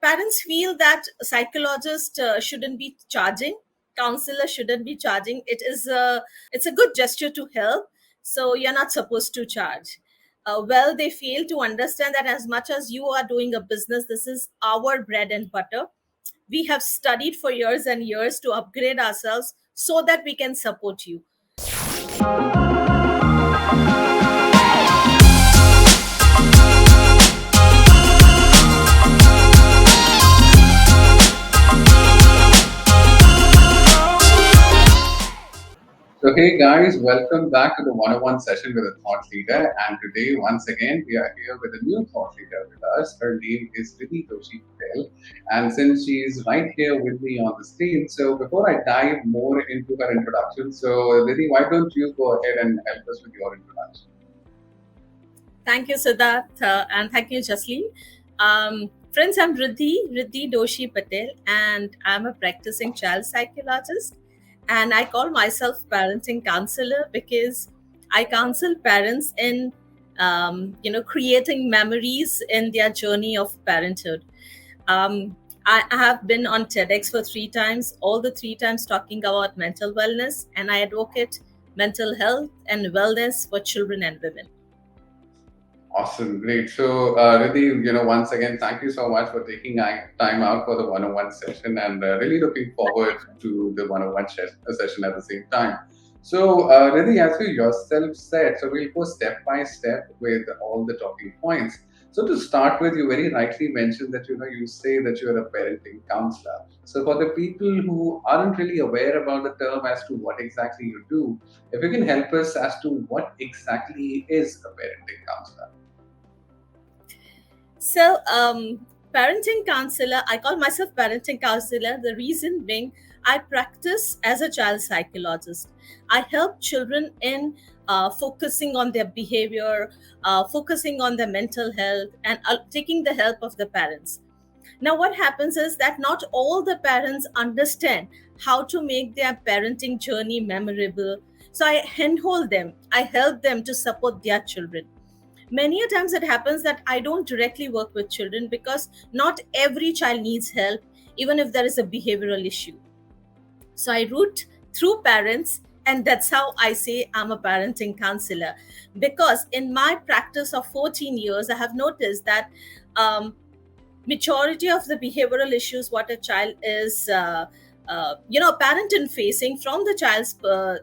parents feel that psychologists shouldn't be charging, counselors shouldn't be charging. It's a good gesture to help, so you're not supposed to charge. Well, they fail to understand that as much as you are doing a business, this is our bread and butter. We have studied for years and years to upgrade ourselves so that we can support you. So, hey guys, welcome back to the 101 session with a thought leader. And today, once again, we are here with a new thought leader with us. Her name is Riddhi Doshi. And since she's right here with me on the stage, so before I dive more into her introduction, so Riddhi, why don't you go ahead and help us with your introduction? Thank you, Siddharth, and thank you, Jasleen. Friends, I'm Riddhi Doshi Patel, and I'm a practicing child psychologist. And I call myself parenting counselor because I counsel parents in, creating memories in their journey of parenthood. I have been on TEDx for 3 times, all the 3 times talking about mental wellness, and I advocate mental health and wellness for children and women. Awesome, great. So, Riddhi, once again, thank you so much for taking time out for the 101 session and really looking forward to the 101 session at the same time. So, Riddhi, as you yourself said, so we'll go step by step with all the talking points. So, to start with, you very rightly mentioned that, you say that you're a parenting counselor. So, for the people who aren't really aware about the term as to what exactly you do, if you can help us as to what exactly is a parenting counselor. So, parenting counselor, I call myself parenting counselor. The reason being, I practice as a child psychologist. I help children in focusing on their behavior, focusing on their mental health, and taking the help of the parents. Now, what happens is that not all the parents understand how to make their parenting journey memorable. So I handhold them, I help them to support their children. Many a times it happens that I don't directly work with children because not every child needs help, even if there is a behavioral issue. So I route through parents, and that's how I say I'm a parenting counselor. Because in my practice of 14 years, I have noticed that majority of the behavioral issues what a child is, parent in facing from the child's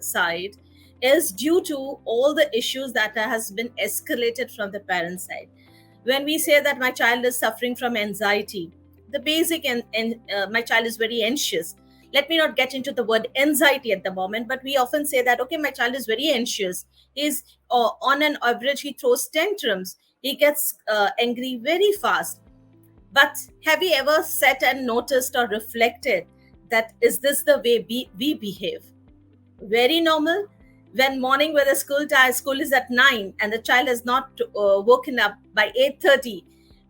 side is due to all the issues that has been escalated from the parent side. When we say that my child is suffering from anxiety, the basic and my child is very anxious. Let me not get into the word anxiety at the moment, but we often say that, okay, my child is very anxious. He's on an average, he throws tantrums. He gets angry very fast. But have you ever sat and noticed or reflected that is this the way we behave? Very normal. When morning where the school is at 9 and the child has not woken up by 8:30,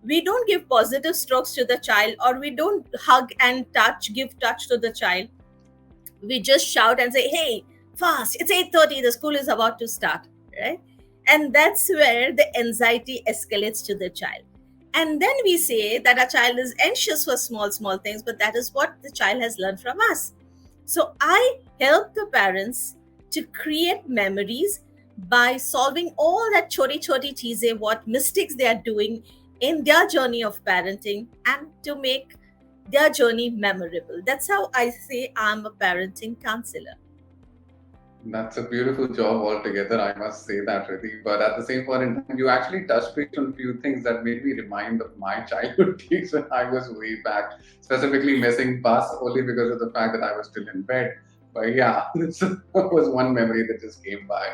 we don't give positive strokes to the child, or we don't hug and give touch to the child. We just shout and say, hey, fast, it's 8:30, the school is about to start, right? And that's where the anxiety escalates to the child. And then we say that a child is anxious for small things, but that is what the child has learned from us. So I help the parents to create memories by solving all that choti cheeze, what mistakes they are doing in their journey of parenting, and to make their journey memorable. That's how I say I'm a parenting counselor. That's a beautiful job altogether, I must say that, Riddhi. But at the same point in time, you actually touched base on a few things that made me remind of my childhood days when I was way back, specifically missing bus only because of the fact that I was still in bed. But yeah, this was one memory that just came by.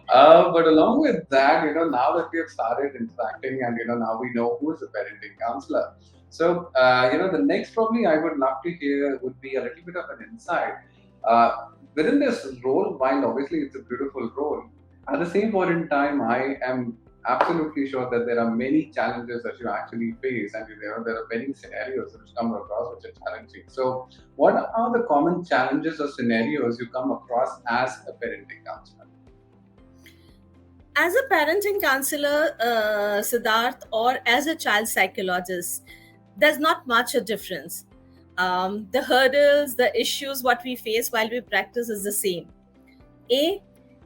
But along with that, now that we have started interacting and, now we know who is a parenting counselor. So, the next probably I would love to hear would be a little bit of an insight. Within this role, while obviously it's a beautiful role, at the same point in time, I am absolutely sure that there are many challenges that you actually face, and there are many scenarios which come across which are challenging. So, what are the common challenges or scenarios you come across as a parenting counselor? As a parenting counselor, Siddharth, or as a child psychologist, there's not much a difference. The hurdles, the issues, what we face while we practice is the same. A,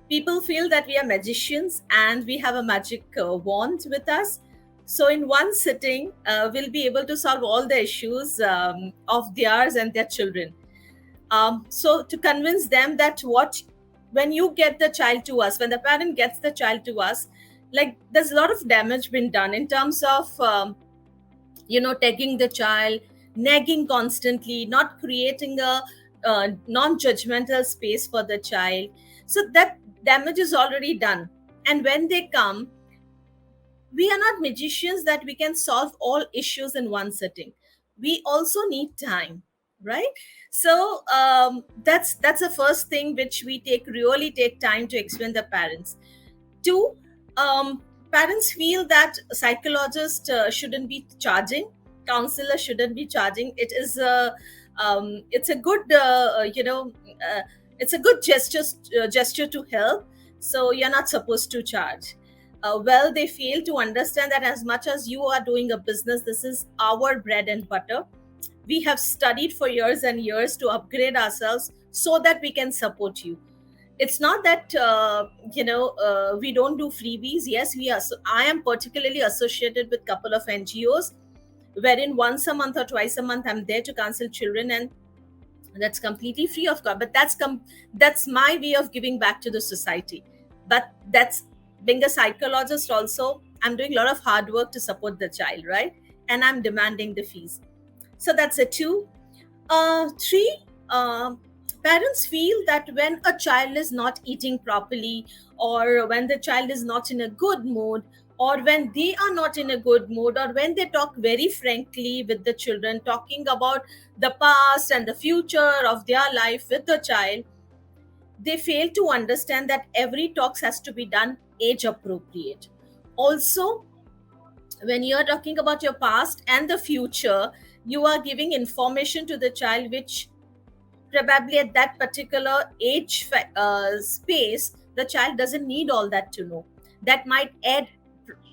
people feel that we are magicians and we have a magic wand with us. So, in one sitting, we'll be able to solve all the issues of theirs and their children. So, to convince them that when you get the child to us, when the parent gets the child to us, like there's a lot of damage been done in terms of tagging the child, nagging constantly, not creating a non-judgmental space for the child. So that damage is already done. And when they come, we are not magicians that we can solve all issues in one sitting. We also need time, right? So that's the first thing which we really take time to explain the parents. Two, parents feel that psychologists shouldn't be charging, counselors shouldn't be charging. It's a good it's a good gesture to help. So you're not supposed to charge. Well, they fail to understand that as much as you are doing a business, this is our bread and butter. We have studied for years and years to upgrade ourselves so that we can support you. It's not that we don't do freebies. Yes, we are. I am particularly associated with a couple of NGOs wherein once a month or twice a month I'm there to counsel children, and that's completely free of cost. But that's my way of giving back to the society. But that's being a psychologist also, I'm doing a lot of hard work to support the child, right? And I'm demanding the fees. So that's a two. Three, parents feel that when a child is not eating properly, or when the child is not in a good mood, or when they are not in a good mood, or when they talk very frankly with the children, talking about the past and the future of their life with the child, they fail to understand that every talk has to be done age appropriate. Also, when you're talking about your past and the future, you are giving information to the child which probably at that particular space the child doesn't need all that to know. That might add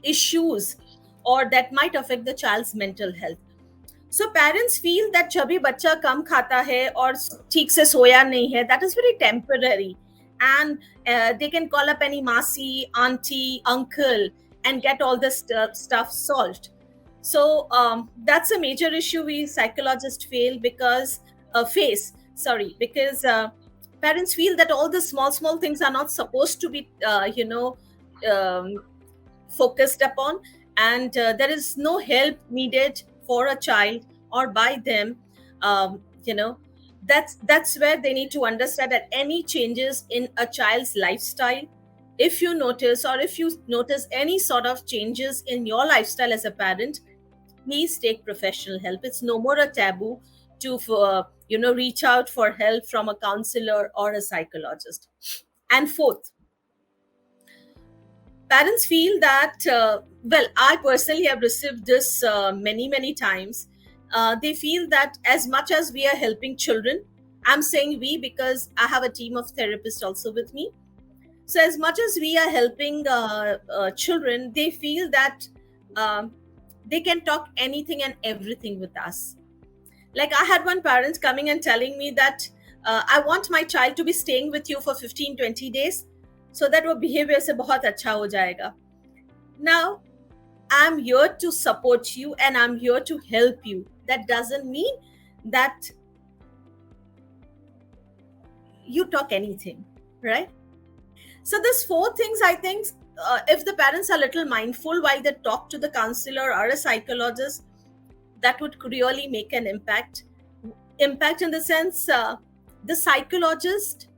issues, or that might affect the child's mental health. So parents feel that जब भी बच्चा कम खाता है और ठीक से सोया नहीं है, that is very temporary, and they can call up any masi, auntie, uncle and get all this stuff solved. So that's a major issue we psychologists face. Sorry, because parents feel that all the small things are not supposed to be focused upon, and there is no help needed for a child or by them. That's where they need to understand that any changes in a child's lifestyle, if you notice, or if you notice any sort of changes in your lifestyle as a parent, please take professional help. It's no more a taboo to reach out for help from a counselor or a psychologist. And fourth, parents feel that I personally have received this many times. They feel that as much as we are helping children, I'm saying we because I have a team of therapists also with me. So as much as we are helping children, they feel that they can talk anything and everything with us. Like I had one parent coming and telling me that I want my child to be staying with you for 15-20 days so that वो behavior से बहुत अच्छा हो जाएगा. Now, I'm here to support you and I'm here to help you. That doesn't mean that you talk anything, right? So these four things, I think, if the parents are a little mindful while they talk to the counselor or a psychologist, that would really make an impact. Impact in the sense, the psychologist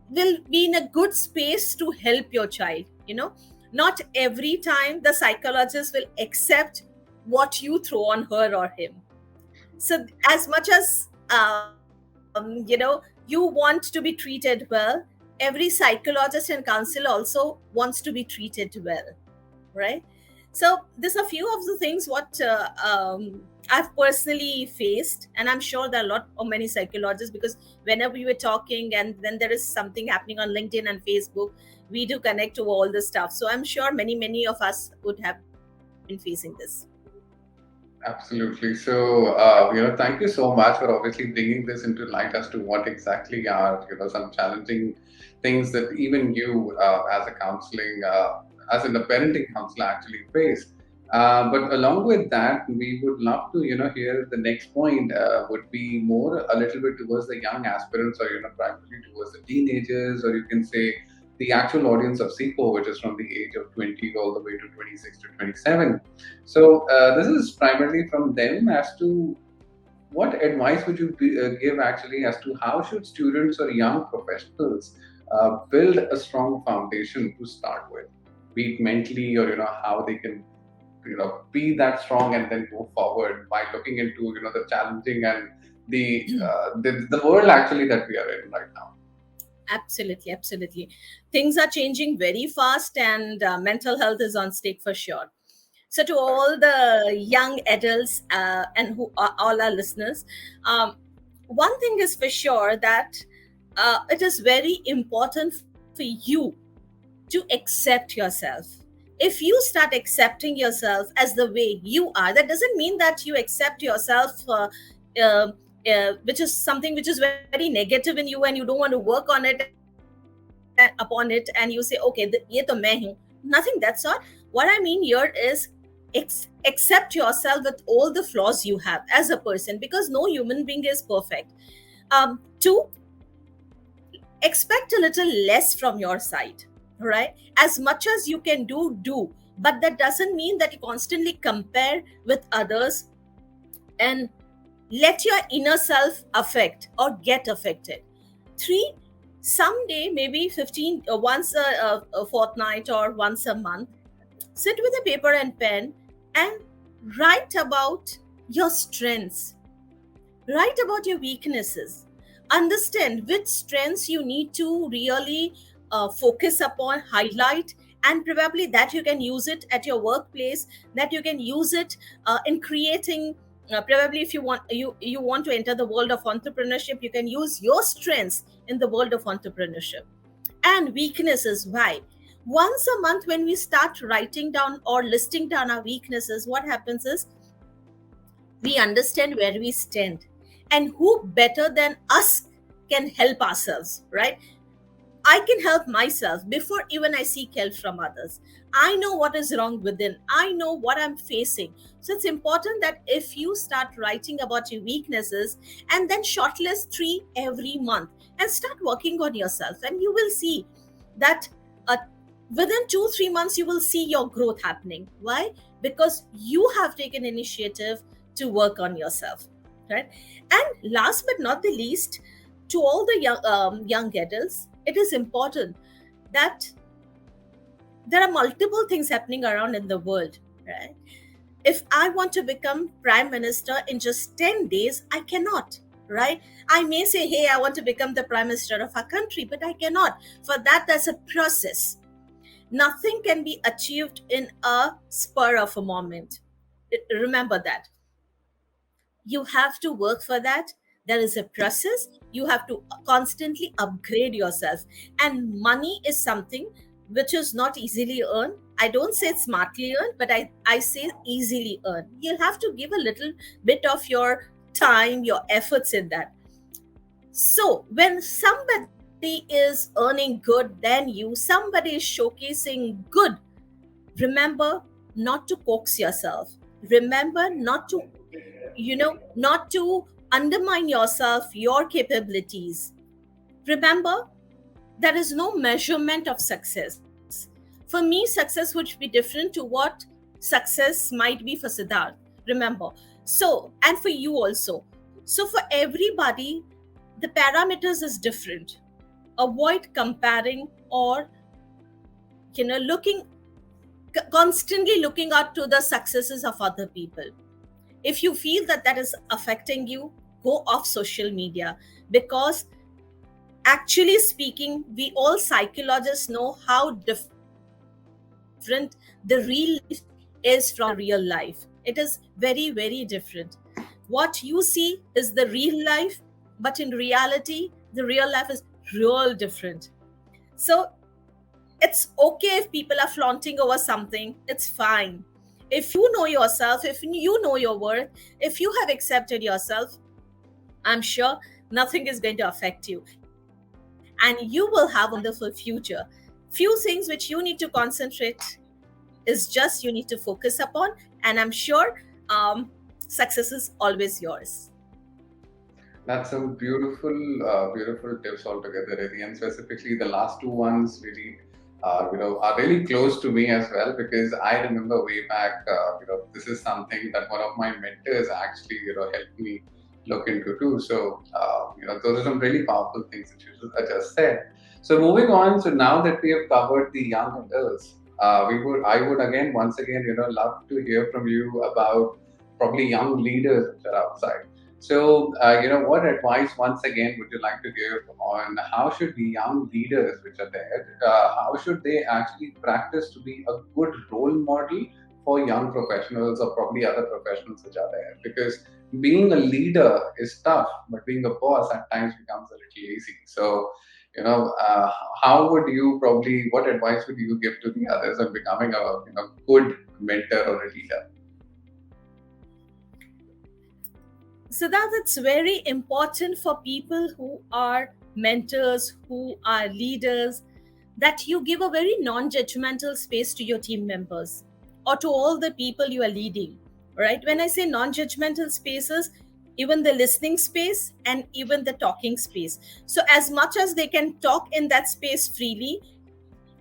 will be in a good space to help your child. Not every time the psychologist will accept what you throw on her or him. So as much as you want to be treated well, every psychologist and counselor also wants to be treated well, right? So there's a few of the things what I've personally faced, and I'm sure there are many psychologists, because whenever we were talking and then there is something happening on LinkedIn and Facebook, we do connect to all this stuff. So I'm sure many of us would have been facing this. Absolutely. So, thank you so much for obviously bringing this into light as to what exactly are, some challenging things that even you, as a counseling, as in a parenting counselor, actually face. But along with that, we would love to, hear the next point would be more a little bit towards the young aspirants, or, primarily towards the teenagers, or you can say the actual audience of Seekho, which is from the age of 20 all the way to 26 to 27. So this is primarily from them as to what advice would you give actually as to how should students or young professionals build a strong foundation to start with, be it mentally or how they can be that strong and then go forward by looking into the challenging and the world actually that we are in right now. Absolutely, absolutely. Things are changing very fast, and mental health is on stake for sure. So, to all the young adults and who are all our listeners, um, one thing is for sure that it is very important for you to accept yourself. If you start accepting yourself as the way you are, that doesn't mean that you accept yourself. Which is something which is very negative in you and you don't want to work on it upon it and you say okay ye to main hu, nothing that sort. What I mean here is accept yourself with all the flaws you have as a person, because no human being is perfect. Two, expect a little less from your side, right? As much as you can do, but that doesn't mean that you constantly compare with others and let your inner self affect or get affected. Three, someday, maybe 15 once a fortnight or once a month, sit with a paper and pen and write about your strengths, write about your weaknesses, understand which strengths you need to really focus upon, highlight, and probably that you can use it at your workplace, that you can use it in creating. Probably, if you want to enter the world of entrepreneurship, you can use your strengths in the world of entrepreneurship. And weaknesses, why? Once a month, when we start writing down or listing down our weaknesses, what happens is we understand where we stand, and who better than us can help ourselves, right? I can help myself before even I seek help from others. I know what is wrong within, I know what I'm facing. So it's important that if you start writing about your weaknesses and then shortlist 3 every month and start working on yourself, and you will see that uh, within 2-3 months you will see your growth happening. Why? Because you have taken initiative to work on yourself, right? And last but not the least, to all the young adults, it is important that there are multiple things happening around in the world, right? If I want to become prime minister in just 10 days, I cannot, right? I may say, hey, I want to become the prime minister of our country, but I cannot. For that, there's a process. Nothing can be achieved in a spur of a moment. Remember that. You have to work for that. There is a process. You have to constantly upgrade yourself. And money is something which is not easily earned. I don't say it's smartly earned, but I say easily earned. You'll have to give a little bit of your time, your efforts in that. So when somebody is earning good than you, somebody is showcasing good, remember not to coax yourself. Remember not to undermine yourself, your capabilities. Remember, there is no measurement of success. For me, success would be different to what success might be for Siddharth. Remember. So, and for you also. So, for everybody, the parameters is different. Avoid comparing or, looking constantly looking out to the successes of other people. If you feel that that is affecting you, go off social media, because actually speaking, we all psychologists know how different the real life is from the real life. It is very, very different. What you see is the real life, but in reality, the real life is real different. So it's okay if people are flaunting over something, it's fine. If you know yourself, if you know your worth, if you have accepted yourself, I'm sure nothing is going to affect you. And you will have a wonderful future. Few things which you need to concentrate is just you need to focus upon, and I'm sure success is always yours. That's some beautiful tips altogether, Riddhi, and specifically the last two ones really, are really close to me as well, because I remember way back, this is something that one of my mentors actually, helped me look into too. So, those are some really powerful things that you just said. So, moving on. So now that we have covered the young adults, I would again, once again, love to hear from you about probably young leaders which are outside. So, what advice, once again, would you like to give on how should the young leaders which are there, how should they actually practice to be a good role model for young professionals or probably other professionals which are there? Because being a leader is tough, but being a boss at times becomes a little easy. So, you know, uh, how would you probably, what advice would you give to the others on becoming a, good mentor or a leader? So that it's very important for people who are mentors, who are leaders, that you give a very non-judgmental space to your team members or to all the people you are leading. Right, when I say non-judgmental spaces, even the listening space and even the talking space. So as much as they can talk in that space freely,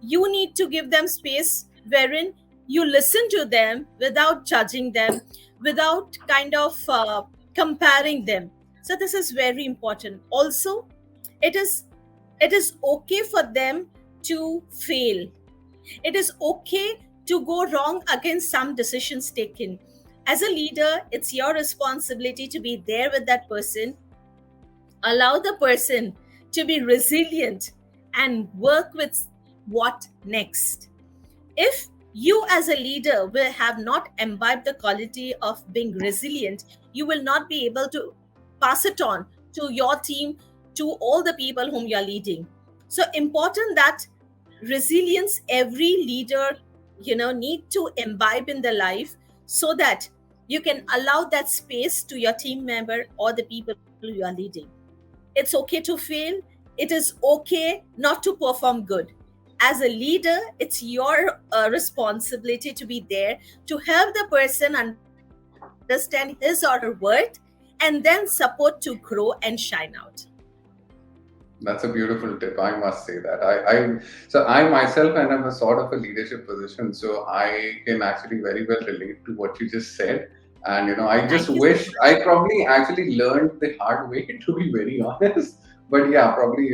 you need to give them space wherein you listen to them without judging them, without kind of comparing them. So this is very important. Also, it is it is okay for them to fail. It is okay to go wrong against some decisions taken. As a leader, it's your responsibility to be there with that person, allow the person to be resilient, and work with what next. If you as a leader will have not imbibed the quality of being resilient, you will not be able to pass it on to your team, to all the people whom you're leading. So important that resilience every leader need to imbibe in their life, so that you can allow that space to your team member or the people you are leading. It's okay to fail. It is okay not to perform good. As a leader, it's your responsibility to be there to help the person understand his or her worth, and then support to grow and shine out. That's a beautiful tip. I must say that. So I myself and I'm a sort of a leadership position, so I can actually very well relate to what you just said. And I Thank just you so wish much. I probably actually learned the hard way, to be very honest. But yeah, probably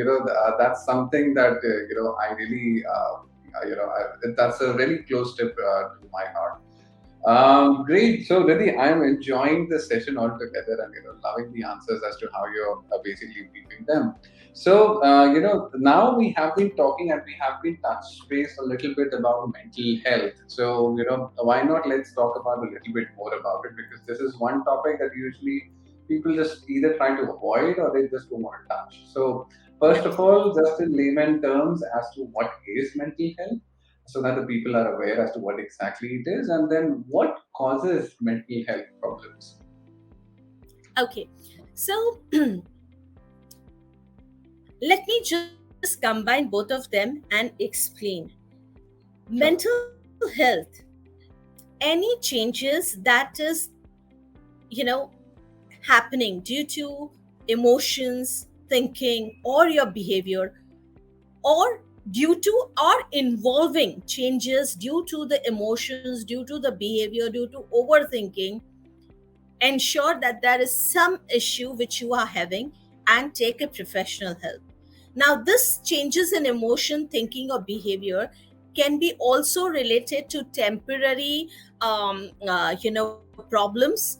that's something that I really that's a really close tip to my heart. Great. So, Riddhi, I'm enjoying this session altogether and loving the answers as to how you're basically briefing them. So, now we have been talking and we have been touched base a little bit about mental health. So, why not let's talk about a little bit more about it, because this is one topic that usually people just either try to avoid or they just don't want to touch. So, first of all, just in layman terms, as to what is mental health, so that the people are aware as to what exactly it is, and then what causes mental health problems. Okay, so let me just combine both of them and explain. Sure. Mental health, any changes that is, you know, happening due to emotions, thinking, or your behavior, or due to or involving changes due to the emotions, due to the behavior, due to overthinking, ensure that there is some issue which you are having and take a professional help. Now, this changes in emotion, thinking, or behavior can be also related to temporary, problems,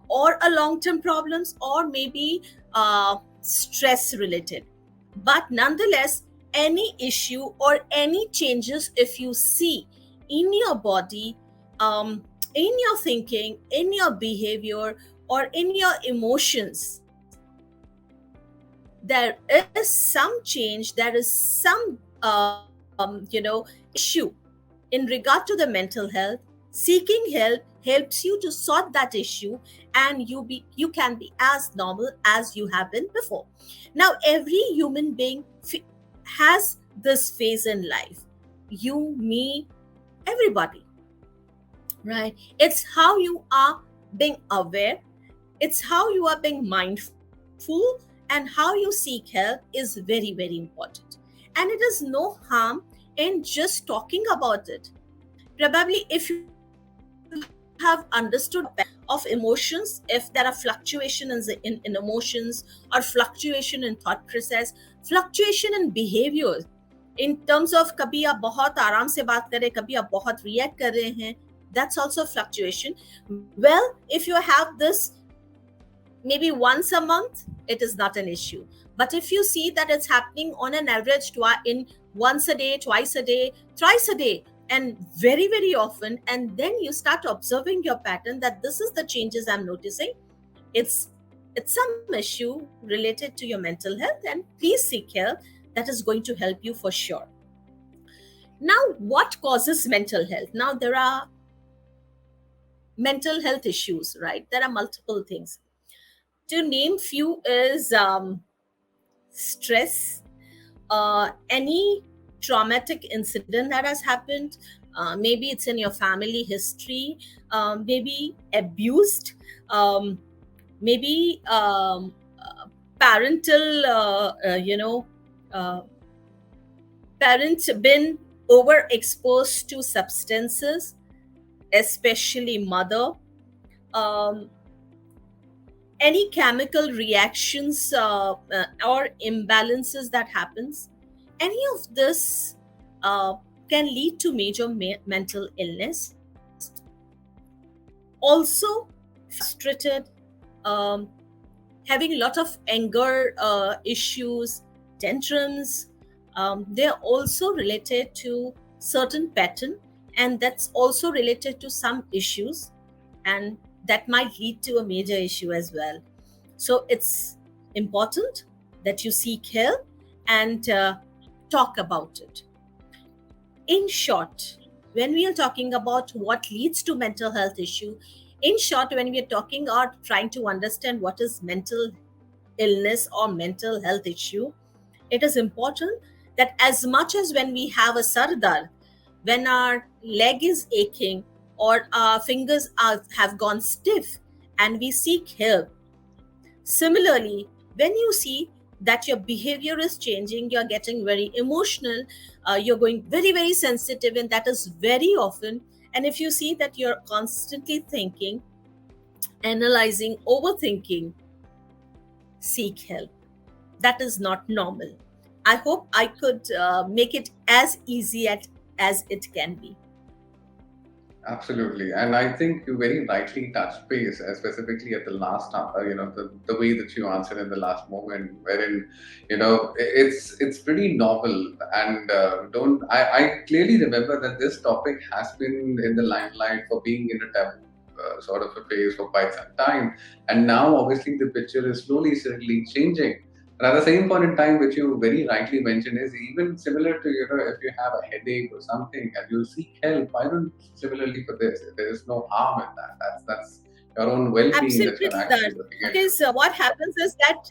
or a long-term problems, or maybe stress related. But nonetheless, any issue or any changes if you see in your body, in your thinking, in your behavior, or in your emotions, there is some change, there is some issue in regard to the mental health. Seeking help helps you to sort that issue, and you can be as normal as you have been before. Now every human being has this phase in life. You, me, everybody, right? It's how you are being aware, it's how you are being mindful, and how you seek help is very, very important. And it is no harm in just talking about it. Probably if you have understood of emotions, if there are fluctuation in emotions, or fluctuation in thought process, fluctuation in behaviors, in terms of कभी आप बहुत आराम से बात करें, कभी आप बहुत react कर रहे हैं, that's also fluctuation. Well, if you have this maybe once a month, it is not an issue. But if you see that it's happening on an average in once a day, twice a day, thrice a day, and very, very often, and then you start observing your pattern that this is the changes I'm noticing, it's some issue related to your mental health, and please seek help. That is going to help you for sure. Now, what causes mental health? Now, there are mental health issues, right? There are multiple things. To name few is stress, any traumatic incident that has happened, maybe it's in your family history, maybe abused, maybe parental, parents been overexposed to substances, especially mother, um, any chemical reactions or imbalances that happens, any of this can lead to major mental illness. Also, frustrated, um, having a lot of anger issues, tantrums, they're also related to certain pattern, and that's also related to some issues, and that might lead to a major issue as well. So it's important that you seek help and talk about it. In short, when we are talking about what leads to mental health issue, in short, when we are talking or trying to understand what is mental illness or mental health issue, it is important that as much as when we have a sardar, when our leg is aching or our fingers have gone stiff and we seek help, similarly, when you see that your behavior is changing, you're getting very emotional, you're going very, very sensitive, and that is very often. And if you see that you're constantly thinking, analyzing, overthinking, seek help. That is not normal. I hope I could make it as easy as it can be. Absolutely, and I think you very rightly touched base, specifically at the last, the way that you answered in the last moment, wherein, it's pretty novel, and don't I clearly remember that this topic has been in the limelight for being in a taboo sort of a phase for quite some time, and now obviously the picture is slowly, certainly changing. And at the same point in time, which you very rightly mentioned, is even similar to, if you have a headache or something and you seek help, I don't similarly for this. There is no harm in that. That's your own well-being that Absolutely, you're actually Siddharth. looking into. Because what happens is that,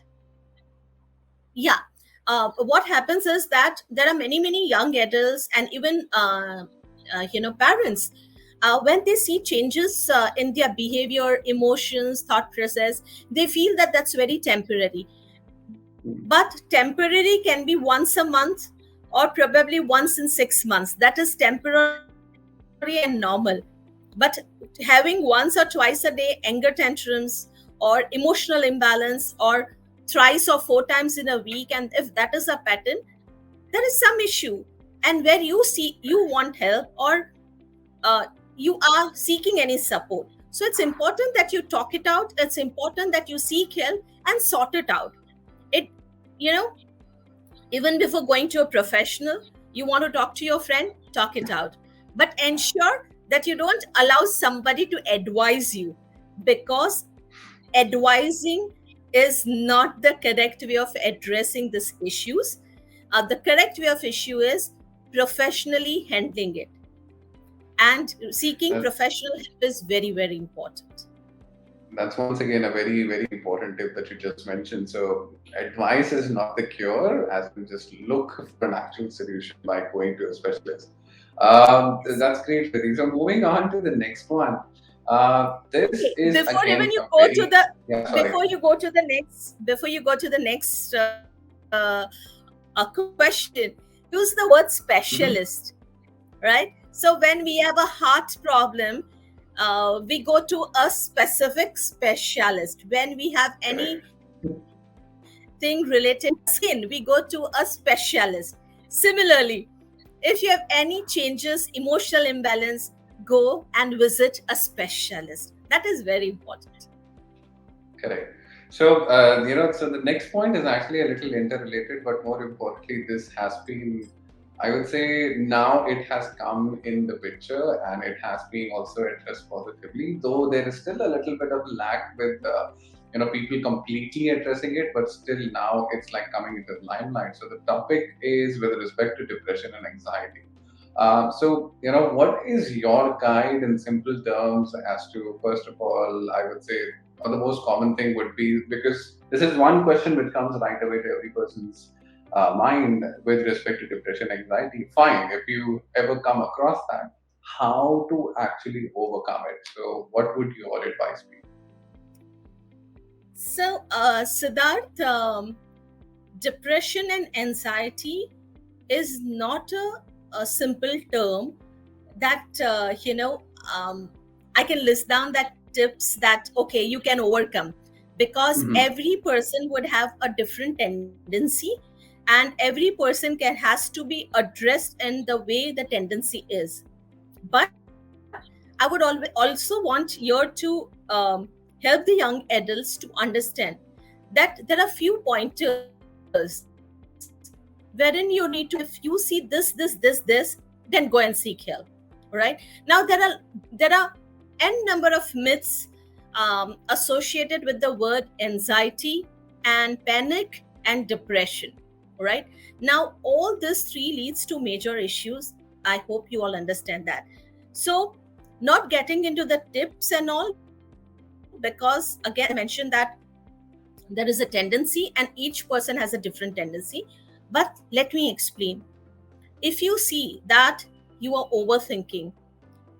yeah, what happens is that there are many, many young adults and even, parents. When they see changes in their behavior, emotions, thought process, they feel that that's very temporary. But temporary can be once a month or probably once in 6 months. That is temporary and normal. But having once or twice a day anger tantrums or emotional imbalance or thrice or four times in a week, and if that is a pattern, there is some issue. And where you see you want help or you are seeking any support. So it's important that you talk it out. It's important that you seek help and sort it out. It, you know, even before going to a professional, you want to talk to your friend, talk it out. But ensure that you don't allow somebody to advise you, because advising is not the correct way of addressing these issues. The correct way of issue is professionally handling it. and seeking That's professional help is very, very important. that's once again a very, very important tip that you just mentioned. So advice is not the cure, as in just look for an actual solution by going to a specialist. That's great, Riddhi. So moving on to the next one. This Okay, is before again even you a go to very, the yeah, sorry. before you go to the next question, use the word Mhm. specialist, right? So when we have a heart problem, we go to a specific specialist. When we have Correct. anything related to skin, we go to a specialist. Similarly, if you have any changes, emotional imbalance, go and visit a specialist. That is very important. Correct. So, so the next point is actually a little interrelated, but more importantly, this has been, I would say, now it has come in the picture and it has been also addressed positively, though there is still a little bit of lack with, people completely addressing it, but still now it's like coming into the limelight. So the topic is with respect to depression and anxiety. What is your guide in simple terms as to, first of all, I would say, or the most common thing would be, because this is one question which comes right away to every person's mind with respect to depression, anxiety. Fine, if you ever come across that, how to actually overcome it. So, what would your advice be? So, Siddharth, depression and anxiety is not a simple term that I can list down that tips that okay you can overcome, because Hmm. every person would have a different tendency, and every person can has to be addressed in the way the tendency is. But I would also want here to help the young adults to understand that there are few pointers wherein you need to if you see this, then go and seek help. Right now, there are n number of myths associated with the word anxiety and panic and depression. Right now, all these three leads to major issues. I hope you all understand that. So, not getting into the tips and all, because again, as I mentioned that there is a tendency and each person has a different tendency. But let me explain. If you see that you are overthinking,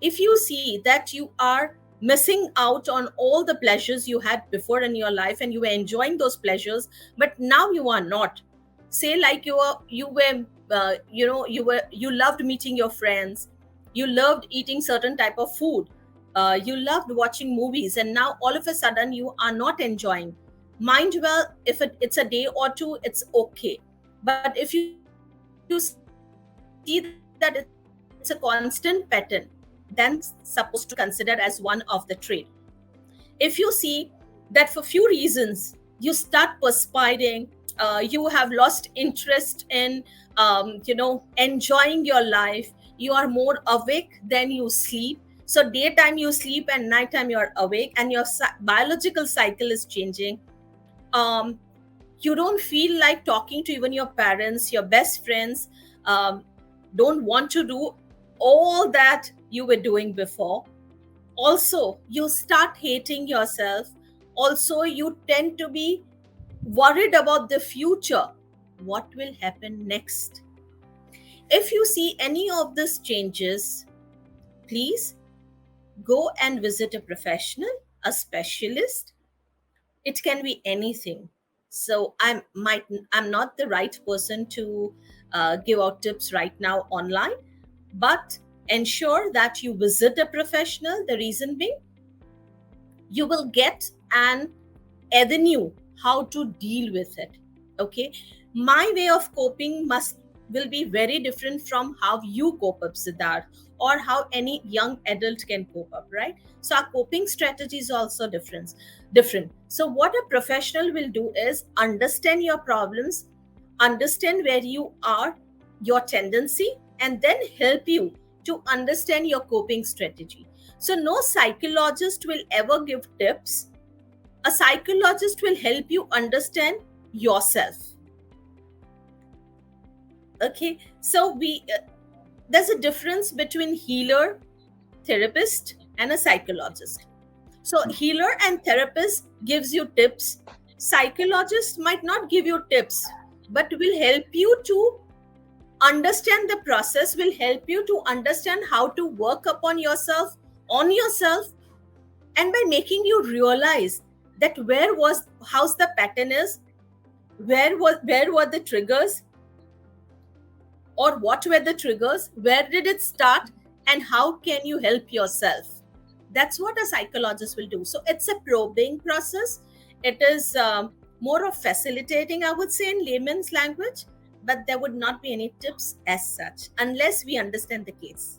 if you see that you are missing out on all the pleasures you had before in your life and you were enjoying those pleasures, but now you are not, say like you loved meeting your friends, you loved eating certain type of food, you loved watching movies, and now all of a sudden you are not enjoying. Mind well, if it's a day or two, it's okay. But if you see that it's a constant pattern, then supposed to consider as one of the trait. If you see that for few reasons you start perspiring, you have lost interest in enjoying your life, you are more awake than you sleep. So daytime you sleep and nighttime you're awake, and your biological cycle is changing. um, you don't feel like talking to even your parents, your best friends, um, don't want to do all that you were doing before. Also, you start hating yourself. Also, you tend to be worried about the future. What will happen next? If you see any of these changes, please go and visit a professional, a specialist. It can be anything. So I'm not the right person to give out tips right now online, but ensure that you visit a professional. The reason being, you will get an avenue how to deal with it. Okay, my way of coping must will be very different from how you cope up, Siddharth, or how any young adult can cope up, right? So our coping strategy is also different. So what a professional will do is understand your problems, understand where you are, your tendency, and then help you to understand your coping strategy. So no psychologist will ever give tips. A psychologist will help you understand yourself. Okay, so we there's a difference between healer therapist and a psychologist. So healer and therapist gives you tips. Psychologist might not give you tips, but will help you to understand the process, will help you to understand how to work upon yourself, on yourself, and by making you realize that how's the pattern is, where were the triggers, or what were the triggers, where did it start, and how can you help yourself. That's what a psychologist will do. So it's a probing process. It is more of facilitating, I would say, in layman's language, but there would not be any tips as such unless we understand the case.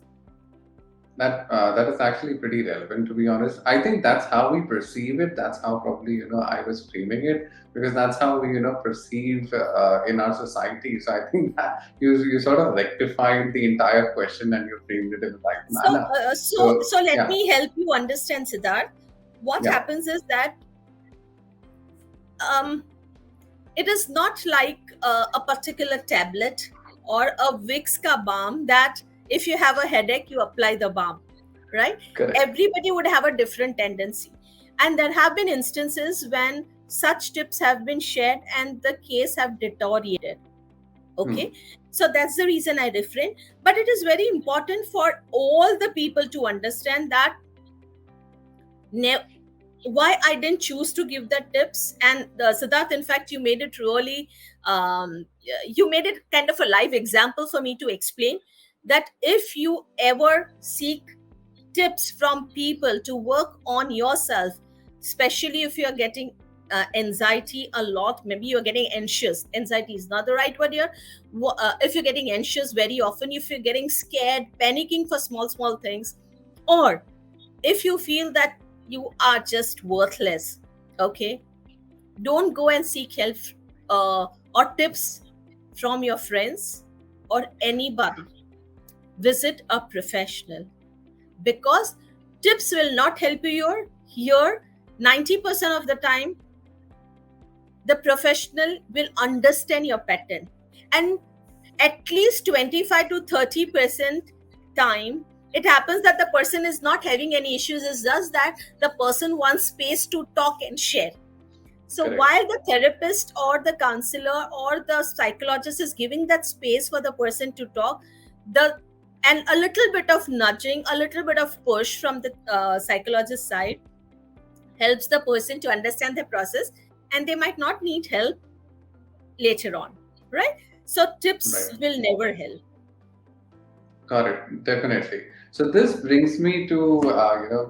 That is actually pretty relevant, to be honest. I think that's how we perceive it. That's how probably I was framing it, because that's how we perceive in our society. So I think that you sort of rectified the entire question and you framed it in the right manner. So let me help you understand, Siddharth. What happens is that it is not like a particular tablet or a Vicks ka balm that if you have a headache, you apply the balm, right? Correct. Everybody would have a different tendency. And there have been instances when such tips have been shared and the case have deteriorated. Okay. So that's the reason I refrain. But it is very important for all the people to understand that why I didn't choose to give the tips. And Siddharth, in fact, you made it really, you made it kind of a live example for me to explain that if you ever seek tips from people to work on yourself, especially if you're getting anxiety a lot, maybe you're getting anxious. Anxiety is not the right word here. If you're getting anxious very often, if you're getting scared, panicking for small things, or if you feel that you are just worthless, okay, don't go and seek help or tips from your friends or anybody. Visit a professional, because tips will not help you here. 90% of the time, the professional will understand your pattern, and at least 25 to 30% time, it happens that the person is not having any issues. It's just that the person wants space to talk and share. So Correct. While the therapist or the counselor or the psychologist is giving that space for the person to talk, and a little bit of nudging, a little bit of push from the psychologist side helps the person to understand the process, and they might not need help later on, right? So tips will never help. Got it. Definitely. So this brings me to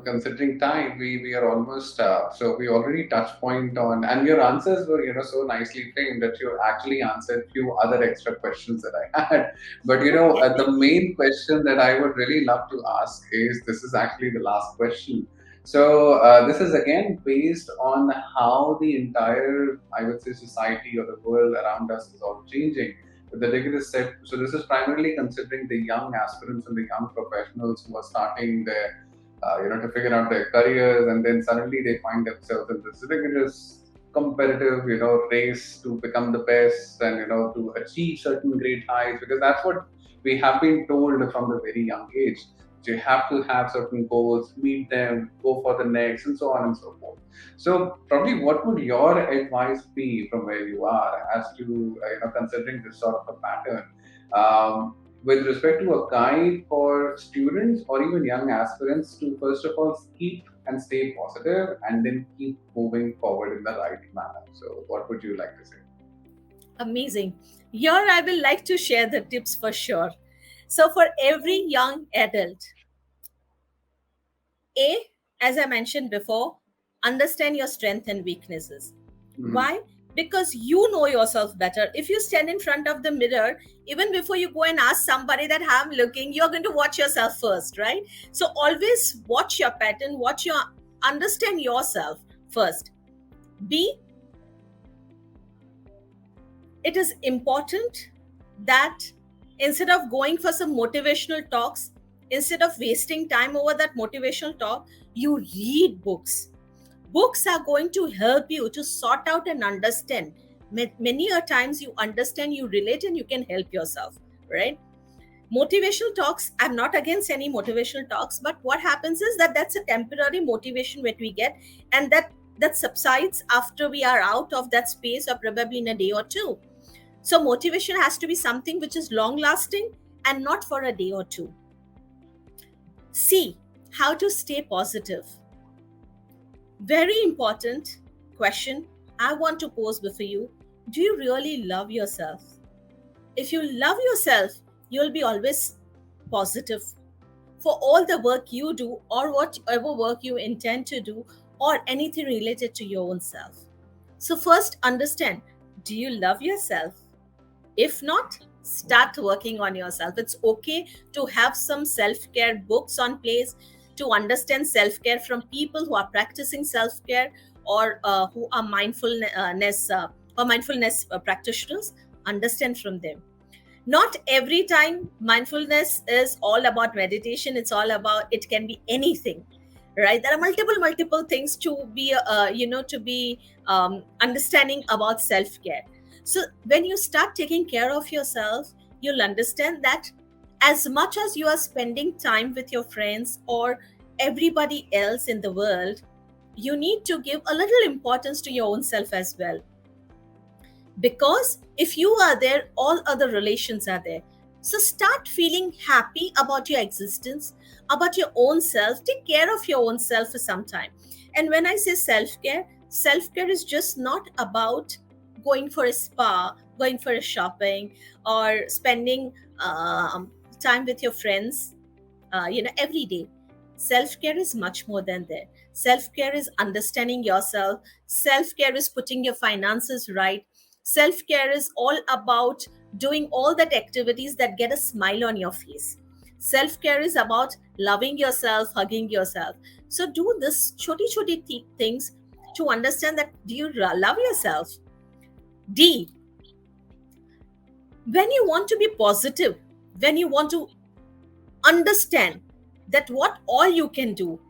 considering time, we are almost so we already touched point on, and your answers were so nicely framed that you actually answered few other extra questions that I had. But the main question that I would really love to ask is, this is actually the last question. So this is again based on how the entire, I would say, society or the world around us is all changing. The Decoding set. So this is primarily considering the young aspirants and the young professionals who are starting their, to figure out their careers, and then suddenly they find themselves in this rigorous competitive, race to become the best and to achieve certain great heights, because that's what we have been told from the very young age. So you have to have certain goals, meet them, go for the next, and so on and so forth. So probably what would your advice be from where you are as to considering this sort of a pattern with respect to a guide for students or even young aspirants to first of all keep and stay positive and then keep moving forward in the right manner? So what would you like to say? Amazing. Here I will like to share the tips for sure. So for every young adult, as I mentioned before, understand your strengths and weaknesses. Why? Because you know yourself better. If you stand in front of the mirror, even before you go and ask somebody that how I'm looking, you're going to watch yourself first, right? So always watch your pattern, understand yourself first. B, it is important that instead of going for some motivational talks, instead of wasting time over that motivational talk, you read books. Books are going to help you to sort out and understand. Many a times you understand, you relate, and you can help yourself, right? Motivational talks, I'm not against any motivational talks, but what happens is that that's a temporary motivation that we get, and that subsides after we are out of that space, or probably in a day or two. So motivation has to be something which is long lasting and not for a day or two. C, how to stay positive. Very important question I want to pose before you. Do you really love yourself? If you love yourself, you'll be always positive for all the work you do, or whatever work you intend to do, or anything related to your own self. So, first, understand, do you love yourself? If not, start working on yourself. It's okay to have some self care books on place, to understand self care from people who are practicing self care, or who are mindfulness practitioners. Understand from them. Not every time mindfulness is all about meditation. It's all about, it can be anything, right? There are multiple things to be understanding about self care. So when you start taking care of yourself, you'll understand that as much as you are spending time with your friends or everybody else in the world, you need to give a little importance to your own self as well. Because if you are there, all other relations are there. So start feeling happy about your existence, about your own self. Take care of your own self for some time. And when I say self care is just not about going for a spa, going for a shopping, or spending time with your friends, every day. Self care is much more than that. Self care is understanding yourself. Self care is putting your finances right. Self care is all about doing all that activities that get a smile on your face. Self care is about loving yourself, hugging yourself. So do this choti things to understand that, do you love yourself? D, when you want to be positive, when you want to understand that what all you can do,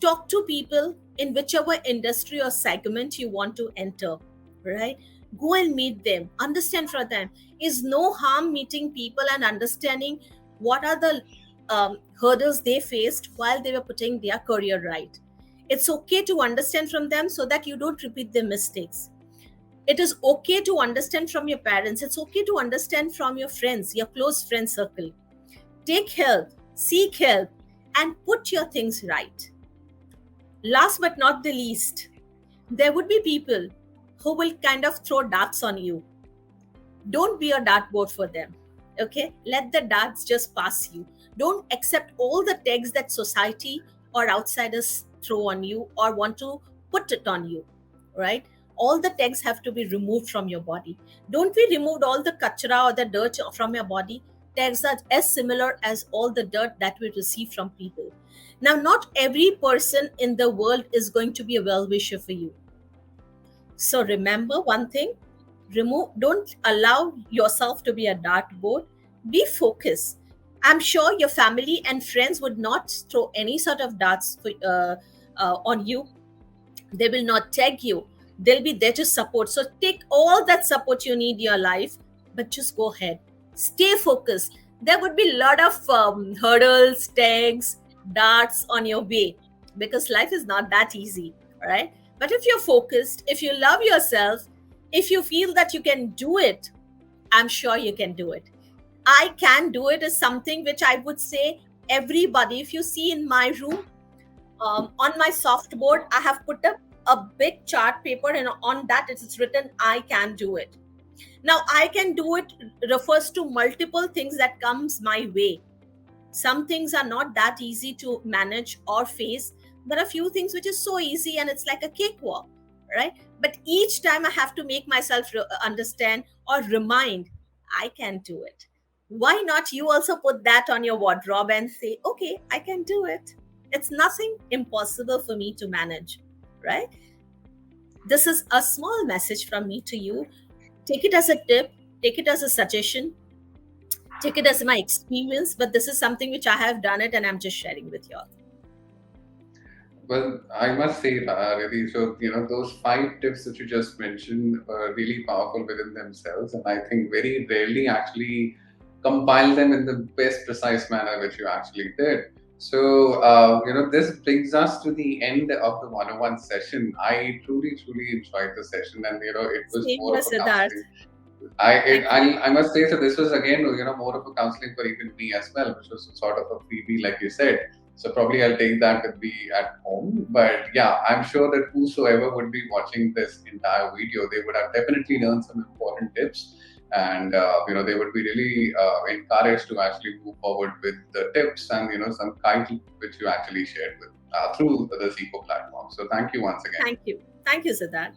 talk to people in whichever industry or segment you want to enter, right? Go and meet them, understand from them. Is no harm meeting people and understanding what are the hurdles they faced while they were putting their career right. It's okay to understand from them so that you don't repeat their mistakes. It is okay to understand from your parents. It's okay to understand from your friends, your close friend circle. Take help, seek help, and put your things right. Last but not the least, there would be people who will kind of throw darts on you. Don't be a dartboard for them. Okay? Let the darts just pass you. Don't accept all the tags that society or outsiders throw on you or want to put it on you. Right? All the tags have to be removed from your body. Don't be removed all the kachra or the dirt from your body. Tags are as similar as all the dirt that we receive from people. Now, not every person in the world is going to be a well-wisher for you. So remember one thing, don't allow yourself to be a dartboard. Be focused. I'm sure your family and friends would not throw any sort of darts on you. They will not tag you. They'll be there to support. So take all that support you need in your life, but just go ahead. Stay focused. There would be a lot of hurdles, tags, darts on your way, because life is not that easy, right? But if you're focused, if you love yourself, if you feel that you can do it, I'm sure you can do it. I can do it is something which I would say everybody, if you see in my room, on my softboard, I have put up a big chart paper, and on that it is written, I can do it. Now, I can do it refers to multiple things that comes my way. Some things are not that easy to manage or face. There are a few things which is so easy and it's like a cakewalk, right? But each time I have to make myself understand or remind, I can do it. Why not you also put that on your wardrobe and say, okay, I can do it. It's nothing impossible for me to manage, right? This is a small message from me to you. Take it as a tip, take it as a suggestion, take it as my experience, but this is something which I have done it and I'm just sharing with you all. Well, I must say, Riddhi, so, those 5 tips that you just mentioned are really powerful within themselves. And I think very rarely actually compile them in the best precise manner which you actually did. So, this brings us to the end of the 101 session. I truly, truly enjoyed the session, and it was Same more here, of a Siddharth. counseling. Thank you. I must say, so this was again, more of a counseling for even me as well, which was sort of a freebie, like you said. So probably I'll take that with me at home. But yeah, I'm sure that whosoever would be watching this entire video, they would have definitely learned some important tips, and they would be really encouraged to actually move forward with the tips and some kind which you actually shared with through the Seekho platform. So thank you once again. Thank you. Thank you, Siddharth.